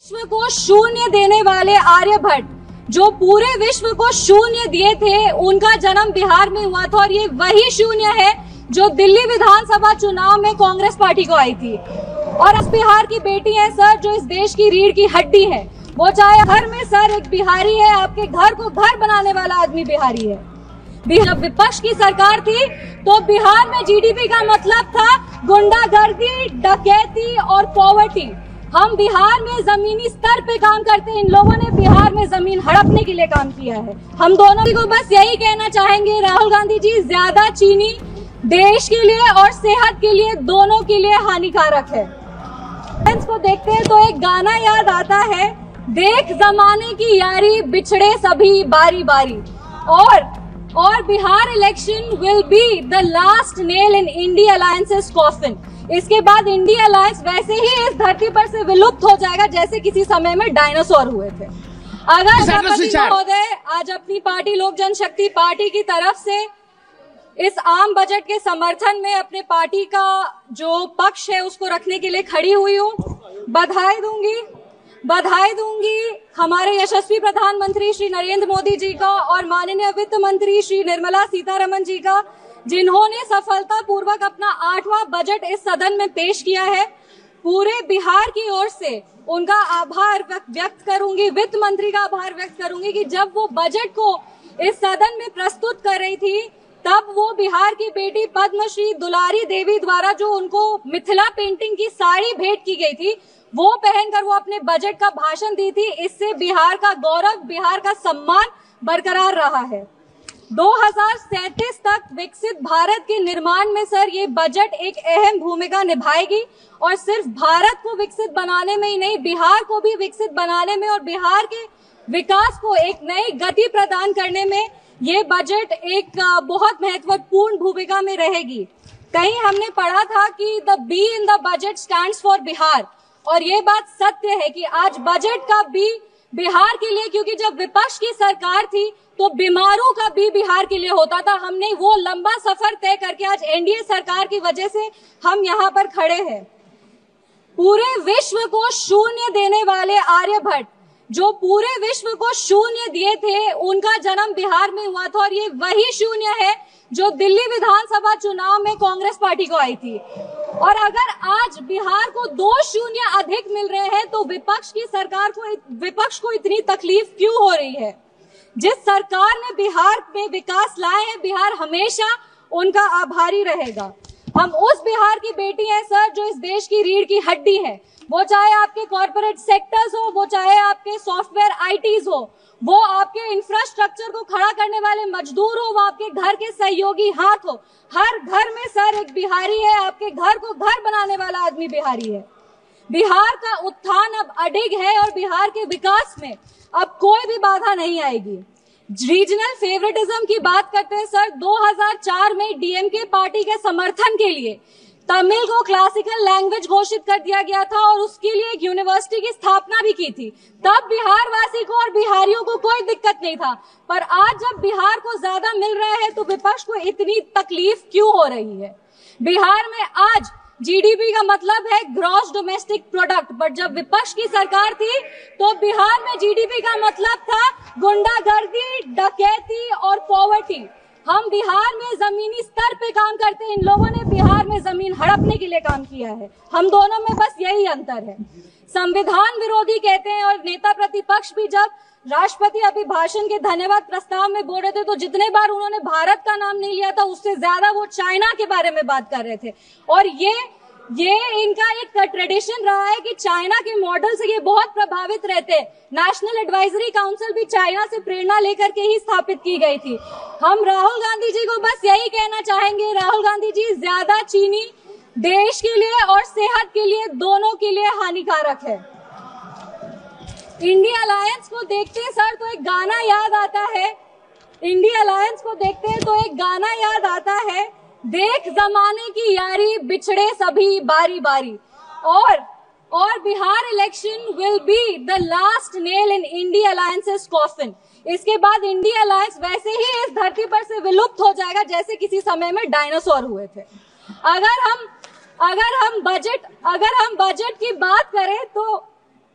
विश्व को शून्य देने वाले आर्यभट्ट जो पूरे विश्व को शून्य दिए थे, उनका जन्म बिहार में हुआ था और ये वही शून्य है जो दिल्ली विधानसभा चुनाव में कांग्रेस पार्टी को आई थी। और इस बिहार की बेटी है सर, जो इस देश की रीढ़ की हड्डी है। वो चाहे घर में सर एक बिहारी है, आपके घर को घर बनाने वाला आदमी बिहारी है। जब विपक्ष की सरकार थी तो बिहार में जीडीपी का मतलब था गुंडागर्दी, डकैती और पॉवर्टी। हम बिहार में जमीनी स्तर पे काम करते हैं, इन लोगों ने बिहार में जमीन हड़पने के लिए काम किया है। हम दोनों को बस यही कहना चाहेंगे, राहुल गांधी जी, ज्यादा चीनी देश के लिए और सेहत के लिए, दोनों के लिए हानिकारक है। को देखते हैं तो एक गाना याद आता है, देख जमाने की यारी बिछड़े सभी बारी बारी। और Bihar election will be the last nail in India alliances coffin. इसके बाद इंडिया अलायंस वैसे ही इस धरती पर से विलुप्त हो जाएगा जैसे किसी समय में डायनासोर हुए थे। अगर सभापति महोदय आज अपनी पार्टी लोक जनशक्ति पार्टी की तरफ से इस आम बजट के समर्थन में अपने पार्टी का जो पक्ष है उसको रखने के लिए खड़ी हुई हूँ, बधाई दूंगी हमारे यशस्वी प्रधानमंत्री श्री नरेंद्र मोदी जी का और माननीय वित्त मंत्री श्री निर्मला सीतारमण जी का, जिन्होंने सफलतापूर्वक अपना 8वां बजट इस सदन में पेश किया है। पूरे बिहार की ओर से उनका आभार व्यक्त करूंगी, वित्त मंत्री का आभार व्यक्त करूंगी कि जब वो बजट को इस सदन में प्रस्तुत कर रही थी तब वो बिहार की बेटी पद्मश्री दुलारी देवी द्वारा जो उनको मिथिला पेंटिंग की साड़ी भेंट की गई थी, वो पहनकर वो अपने बजट का भाषण दी थी। इससे बिहार का गौरव, बिहार का सम्मान बरकरार रहा है। 2037 तक विकसित भारत के निर्माण में सर ये बजट एक अहम भूमिका निभाएगी और सिर्फ भारत को विकसित बनाने में ही नहीं, बिहार को भी विकसित बनाने में और बिहार के विकास को एक नई गति प्रदान करने में ये बजट एक बहुत महत्वपूर्ण भूमिका में रहेगी। कहीं हमने पढ़ा था कि the be in the budget stands for Bihar, और ये बात सत्य है कि आज बजट का बी बिहार के लिए, क्योंकि जब विपक्ष की सरकार थी तो बीमारों का बी बिहार के लिए होता था। हमने वो लंबा सफर तय करके आज एनडीए सरकार की वजह से हम यहाँ पर खड़े हैं। पूरे विश्व को शून्य देने वाले आर्यभट्ट जो पूरे विश्व को शून्य दिए थे, उनका जन्म बिहार में हुआ था और ये वही शून्य है जो दिल्ली विधानसभा चुनाव में कांग्रेस पार्टी को आई थी। और अगर आज बिहार को 2 शून्य अधिक मिल रहे हैं तो विपक्ष को इतनी तकलीफ क्यों हो रही है? जिस सरकार ने बिहार में विकास लाए हैं, बिहार हमेशा उनका आभारी रहेगा। हम उस बिहार की बेटी हैं सर, जो इस देश की रीढ़ की हड्डी है। वो चाहे आपके कॉर्पोरेट सेक्टर्स हो, वो चाहे आपके सॉफ्टवेयर आईटीज हो, वो आपके इंफ्रास्ट्रक्चर को खड़ा करने वाले मजदूर हो, वो आपके घर के सहयोगी हाथ हो। हर घर में सर एक बिहारी है, आपके घर को घर बनाने वाला आदमी बिहारी है। बिहार का उत्थान अब अडिग है और बिहार के विकास में अब कोई भी बाधा नहीं आएगी। रीजनल फेवरेटिज्म की बात करते हैं सर, 2004 में डीएमके पार्टी के समर्थन के लिए तमिल को क्लासिकल लैंग्वेज घोषित कर दिया गया था और उसके लिए एक यूनिवर्सिटी की स्थापना भी की थी। तब बिहार वासी को और बिहारियों को कोई दिक्कत नहीं था, पर आज जब बिहार को ज्यादा मिल रहा है तो विपक्ष को इतनी तकलीफ क्यों हो रही है? बिहार में आज जीडीपी का मतलब है ग्रॉस डोमेस्टिक प्रोडक्ट, बट जब विपक्ष की सरकार थी तो बिहार में जीडीपी का मतलब था गुंडागर्दी, डकैती और पॉवर्टी। हम बिहार में जमीनी स्तर पे काम करते हैं, इन लोगों ने बिहार में जमीन हड़पने के लिए काम किया है। हम दोनों में बस यही अंतर है। संविधान विरोधी कहते हैं और नेता प्रतिपक्ष भी जब राष्ट्रपति अभिभाषण के धन्यवाद प्रस्ताव में बोल रहे थे तो जितने बार उन्होंने भारत का नाम नहीं लिया था, उससे ज्यादा वो चाइना के बारे में बात कर रहे थे। और ये इनका एक ट्रेडिशन रहा है कि चाइना के मॉडल से ये बहुत प्रभावित रहते हैं। नेशनल एडवाइजरी काउंसिल भी चाइना से प्रेरणा लेकर के ही स्थापित की गई थी। हम राहुल गांधी जी को बस यही कहना चाहेंगे, राहुल गांधी जी, ज्यादा चीनी देश के लिए और सेहत के लिए, दोनों के लिए हानिकारक है। इंडिया अलायंस को देखते हैं सर तो एक गाना याद आता है, देख जमाने की यारी बिछड़े सभी बारी बारी। और Bihar election will be the last nail in India alliances coffin. इसके बाद इंडिया अलायंस वैसे ही इस धरती पर से विलुप्त हो जाएगा जैसे किसी समय में डायनासोर हुए थे। अगर हम बजट की बात करें तो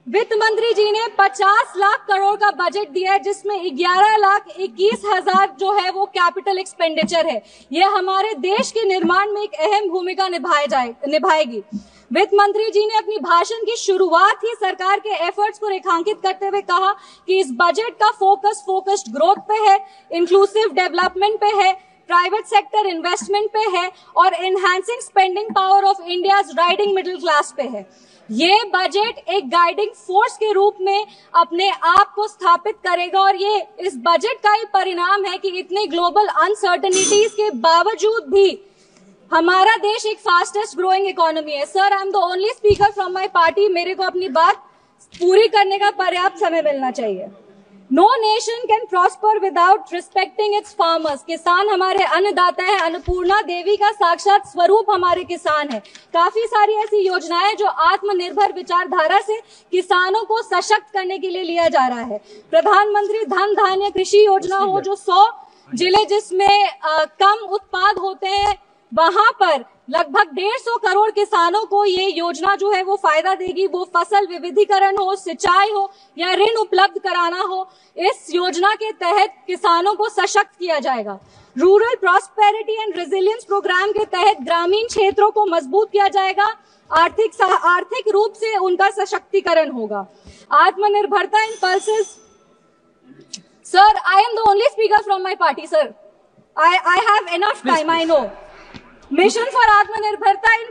वित्त मंत्री जी ने 50 लाख करोड़ का बजट दिया है, जिसमें 11,21,000 जो है वो कैपिटल एक्सपेंडिचर है। ये हमारे देश के निर्माण में एक अहम भूमिका निभाएगी। वित्त मंत्री जी ने अपनी भाषण की शुरुआत ही सरकार के एफर्ट्स को रेखांकित करते हुए कहा कि इस बजट का फोकस्ड ग्रोथ पे है, इंक्लूसिव डेवलपमेंट पे है, प्राइवेट सेक्टर इन्वेस्टमेंट पे है और enhancing spending power of India's riding middle class पे है। ये बजट एक गाइडिंग फोर्स के रूप में अपने आप को स्थापित करेगा और ये इस बजट का ही परिणाम है कि इतनी ग्लोबल अनसर्टेनिटीज के बावजूद भी हमारा देश एक फास्टेस्ट ग्रोइंग इकोनॉमी है। Sir, I am the only speaker from my party, मेरे को अपनी बात पूरी करने का पर्याप्त समय मिलना चाहिए। No nation can prosper without respecting its farmers. किसान हमारे अन्नदाता है, अन्नपूर्णा देवी का साक्षात स्वरूप हमारे किसान है। काफी सारी ऐसी योजनाएं जो आत्मनिर्भर विचारधारा से किसानों को सशक्त करने के लिए लिया जा रहा है। प्रधानमंत्री धन धान्य कृषि योजना हो, जो 100 जिले जिसमें कम उत्पाद होते हैं वहां पर लगभग 150 करोड़ किसानों को ये योजना जो है वो फायदा देगी। वो फसल विविधीकरण हो, सिंचाई हो या ऋण उपलब्ध कराना हो, इस योजना के तहत किसानों को सशक्त किया जाएगा। Rural prosperity and resilience programme के तहत ग्रामीण क्षेत्रों को मजबूत किया जाएगा, आर्थिक रूप से उनका सशक्तिकरण होगा। आत्मनिर्भरता in pulses. Sir, I am the only speaker from my party sir, I have enough time, I know. Mission for आत्मनिर्भरता इन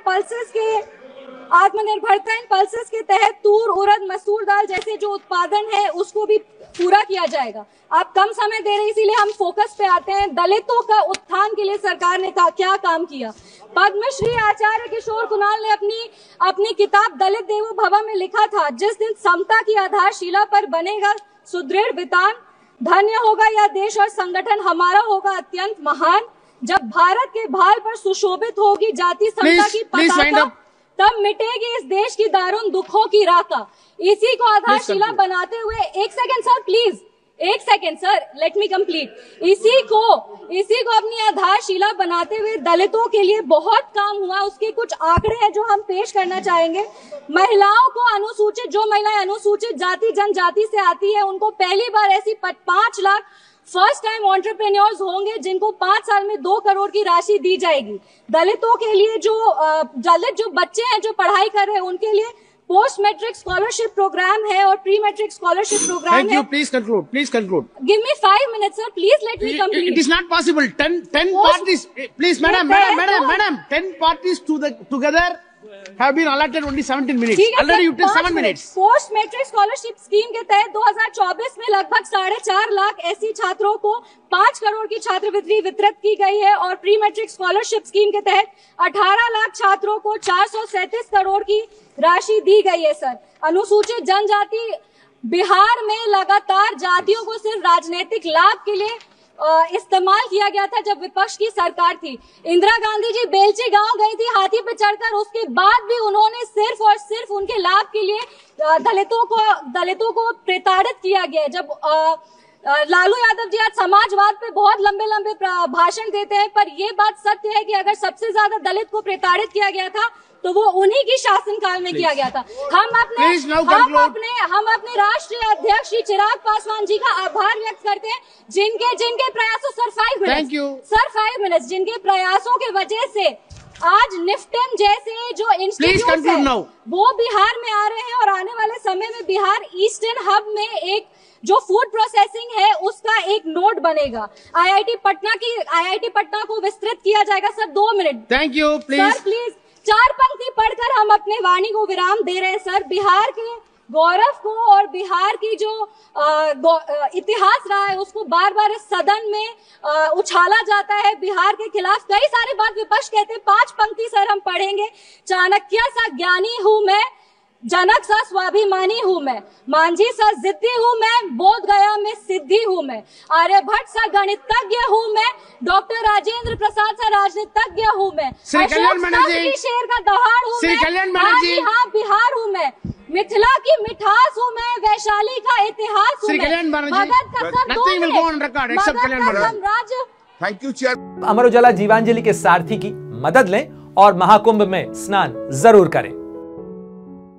पल्सेस के तहत तूर, उड़द, मसूर दाल जैसे जो उत्पादन है उसको भी पूरा किया जाएगा। आप कम समय दे रहे हैं इसीलिए हम फोकस पे आते हैं। दलितों का उत्थान के लिए सरकार ने क्या काम किया। पद्मश्री आचार्य किशोर कुणाल ने अपनी किताब दलित देवो भव में लिखा था, जिस दिन समता की आधारशिला पर बनेगा सुदृढ़ वितान, धन्य होगा यह देश और संगठन हमारा होगा अत्यंत महान। जब भारत के भाल पर सुशोभित होगी जाति समता की पताका, तब मिटेगी इस देश की दारुण दुखों की राका। इसी को आधारशिला बनाते हुए, एक सेकंड सर प्लीज, एक second sir, let me complete. इसी को अपनी आधारशिला बनाते हुए दलितों के लिए बहुत काम हुआ। उसके कुछ आंकड़े हैं जो हम पेश करना चाहेंगे। महिलाओं को अनुसूचित, जो महिलाएं अनुसूचित जाति जनजाति से आती है, उनको पहली बार ऐसी 5 लाख फर्स्ट टाइम एंटरप्रेन्योर्स होंगे जिनको 5 साल में 2 करोड़ की राशि दी जाएगी। दलितों के लिए दलित जो बच्चे हैं जो पढ़ाई कर रहे हैं उनके लिए पोस्ट मैट्रिक स्कॉलरशिप प्रोग्राम है और प्री मैट्रिक स्कॉलरशिप प्रोग्राम है। Thank you. Please conclude. Please conclude. Give me 5 minutes, sir. Please let me complete. It is not possible. 10 parties. Please, madam. 10 parties together have been allotted only 17 minutes. Already you took 7 minutes. Post matric scholarship scheme के तहत 2024 में लगभग 4.5 लाख ऐसी छात्रों को 5 करोड़ की छात्रवृत्ति वितरित की गई है और प्री मैट्रिक स्कॉलरशिप स्कीम के तहत 18 लाख छात्रों को 437 करोड़ की राशि दी गई है। सर, अनुसूचित जनजाति बिहार में लगातार जातियों को सिर्फ राजनीतिक लाभ के लिए इस्तेमाल किया गया था जब विपक्ष की सरकार थी। इंदिरा गांधी जी बेलची गांव गई थी हाथी पे चढ़कर, उसके बाद भी उन्होंने सिर्फ और सिर्फ उनके लाभ के लिए दलितों को प्रताड़ित किया गया। जब लालू यादव जी आज समाजवाद पे बहुत लंबे भाषण देते हैं, पर ये बात सत्य है कि अगर सबसे ज्यादा दलित को प्रताड़ित किया गया था तो वो उन्हीं की शासनकाल में किया गया था। हम अपने राष्ट्रीय अध्यक्ष श्री चिराग पासवान जी का आभार व्यक्त करते हैं, जिनके प्रयासों सर 5 मिनट्स जिनके प्रयासों के वजह से आज निफ्टेम जैसे जो इंस्टीट्यूट है वो बिहार में आ रहे हैं और आने वाले समय में बिहार ईस्टर्न हब में एक जो फूड प्रोसेसिंग है उसका एक नोड बनेगा। आईआईटी पटना को विस्तृत किया जाएगा। Sir 2 minute. Thank you. Sir please 4 पंक्ति पढ़कर हम अपने वाणी को विराम दे रहे हैं। सर, बिहार के गौरव को और बिहार की जो इतिहास रहा है उसको बार बार इस सदन में उछाला जाता है। बिहार के खिलाफ कई सारी बात विपक्ष कहते हैं। 5 पंक्ति सर हम पढ़ेंगे। चाणक्य सा ज्ञानी हूँ मैं, जनक सा स्वाभिमानी हूँ मैं, मांझी सा जिद्दी हूँ मैं, बोध गया में सिद्धि हूँ मैं, आर्यभट्ट सा गणितज्ञ हूँ मैं, डॉक्टर राजेंद्र प्रसाद सा राजनीतिज्ञ हूँ मैं, शेर का दहाड़ हूँ मैं, हाँ बिहार हूँ मैं, मिथिला की मिठास हूँ मैं, वैशाली का इतिहास हूँ मैं, मगध का साम्राज्य। Thank you chair. Amar Ujala Jeevanjali के सारथी की मदद लें और महाकुंभ में स्नान जरूर करें।